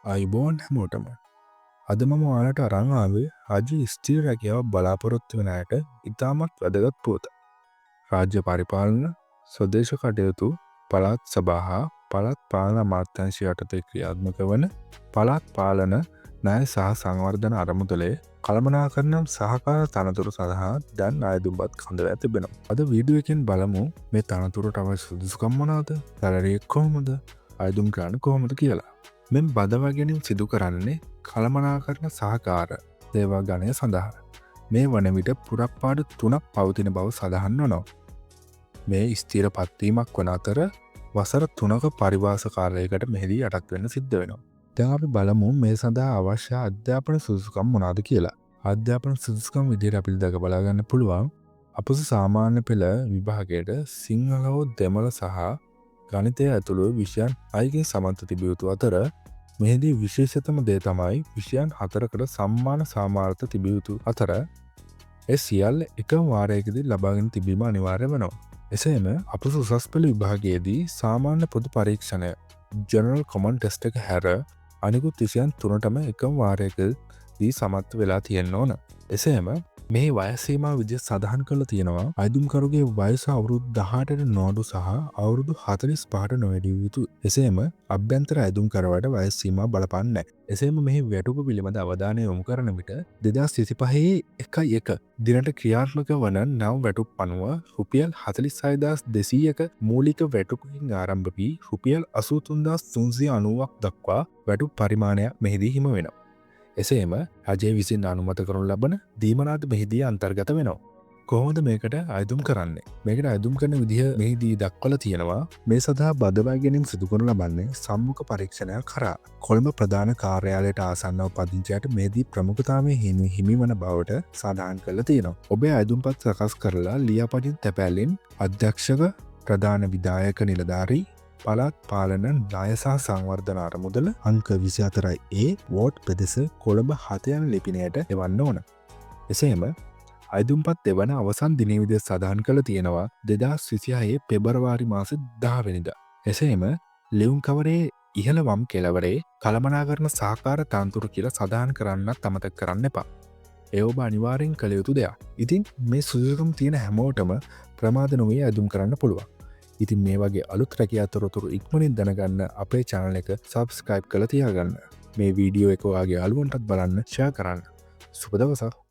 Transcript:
අයිබෝන් හැමෝටම අද මම ඔයාලට අරන් ආවේ රාජ්‍ය ස්ථිර රැකියාව බලාපොරොත්තු වෙන අයට ඉතාමත් වැදගත් පුවත. රාජ්‍ය පරිපාලන, ස්වදේශ කටයුතු, පළාත් සභා හා පළාත් පාලන අමාත්‍යාංශය යටතේ ක්‍රියාත්මක වන පළාත් පාලන ණය සහ සංවර්ධන අරමුදලේ කළමනාකරණ සහකාර තනතුරු සඳහා දැන් අයදුම්පත් කඳවා තිබෙනවා. අද වීඩියෝ එකෙන් බලමු මේ තනතුරට අවශ්‍ය සුදුසුකම් මොනවාද, සැලරි කොහොමද, අයදුම් කරන්න කොහොමද කියලා. මෙම බදවා ගැනීම සිදු කරන්නේ කළමනාකරණ සහකාර සේවා ගණය සඳහා. මේ වන විට පුරප්පාඩු 3ක් පවතින බව සඳහන් වනවා. මේ ස්ථිර පත්වීමක් වන අතර වසර 3ක පරිවාස කාලයකට මෙහිදී යටත් වෙන්න සිද්ධ වෙනවා. දැන් අපි බලමු මේ සඳහා අවශ්‍ය අධ්‍යාපන සුදුසුකම් මොනවාද කියලා. අධ්‍යාපන සුදුසුකම් විදිහට අපිට දැක බලා ගන්න පුළුවන්. අපොස සාමාන්‍ය පෙළ විභාගයට සිංහල හෝ දෙමළ සහ ගණිතය ඇතුළු විෂයන් 6කින් සමන්ත තිබිය යුතු අතර මෙහිදී විශේෂතම දේ තමයි විෂයන් 4කට සම්මාන සාමාර්ථ තිබිය යුතු අතර ඒ සියල්ල එකම වාරයකදී ලබාගෙන තිබීම අනිවාර්ය වෙනවා. එසේම අපොස උසස් පෙළ විභාගයේදී සාමාන්‍ය පොදු පරීක්ෂණය ජෙනරල් කොමන් ටෙස්ට් එක හැර අනිකුත් විෂයන් 3ටම එකම වාරයකදී සමත් වෙලා තියෙන්න ඕන. එසේම මේ වයස් සීමාව විදිහට සඳහන් කරලා තියෙනවා අයදුම්කරුගේ වයස අවුරුදු 18ට නොඅඩු සහ අවුරුදු 45ට නොවැඩිය යුතුයි. එසේම අභ්‍යන්තර අයදුම්කරුවාට වයස් සීමාව බලපාන්නේ නැහැ. එසේම මෙහි වැටුප පිළිබඳ අවධානය යොමු කරන විට 2025 දිනට ක්‍රියාත්මක වන නව වැටුප් අනුව රුපියල් 46200ක මූලික වැටුපකින් ආරම්භ වී රුපියල් 83390ක් දක්වා වැටුප් පරිමාණයක් මෙහිදී හිම වෙනවා. එසේම රජය විසින් අනුමත කරනු ලබන දීමනාද මෙහිදී අන්තර්ගත වෙනවා. කොහොමද මේකට අයදුම් කරන්නේ? මේකට අයදුම් කරන විදිහ මෙහිදී දක්වලා තියෙනවා. මේ සඳහා බදවා ගැනීම සිදු කරනු ලබන්නේ සම්මුඛ පරීක්ෂණයක් කරා. කොළඹ ප්‍රධාන කාර්යාලයට ආසන්නව පදිංචියට මෙහිදී ප්‍රමුඛතාවය හිමිවන බවට සඳහන් කරලා තියෙනවා. ඔබේ අයදුම්පත් සකස් කරලා ලියාපදිංචි තැපැල්ලෙන් අධ්‍යක්ෂක, ප්‍රධාන විධායක නිලධාරී, පළාත් පාලන ණය සහ සංවර්ධන අරමුදල අංක 24A වෝඩ් ප්‍රදේශ කොළඹ 7 යන ලිපිනයට එවන්න ඕන. එසේම අයදුම්පත් එවන අවසන් දිනය විදිහට සඳහන් කරලා තියෙනවා 2026 පෙබරවාරි මාසේ 10 වෙනිදා. එසේම ලියුම් කවරේ ඉහළ වම් කෙළවරේ කළමනාකරණ සහකාර තනතුරු කියලා සඳහන් කරන්නත් අමතක කරන්න එපා. ඒ ඔබ අනිවාර්යෙන් කළ යුතු දෙයක්. ඉතින් මේ සුදුසුකම් තියෙන හැමෝටම ප්‍රමාද නොවී අයදුම් කරන්න පුළුවන්. ඉතින් මේ වගේ අලුත් රැකියා තොරතුරු ඉක්මනින් දැනගන්න අපේ channel එක subscribe කරලා තියාගන්න. මේ වීඩියෝ එක ඔයාගේ යාළුවන්ටත් බලන්න share කරන්න. සුබ දවසක්.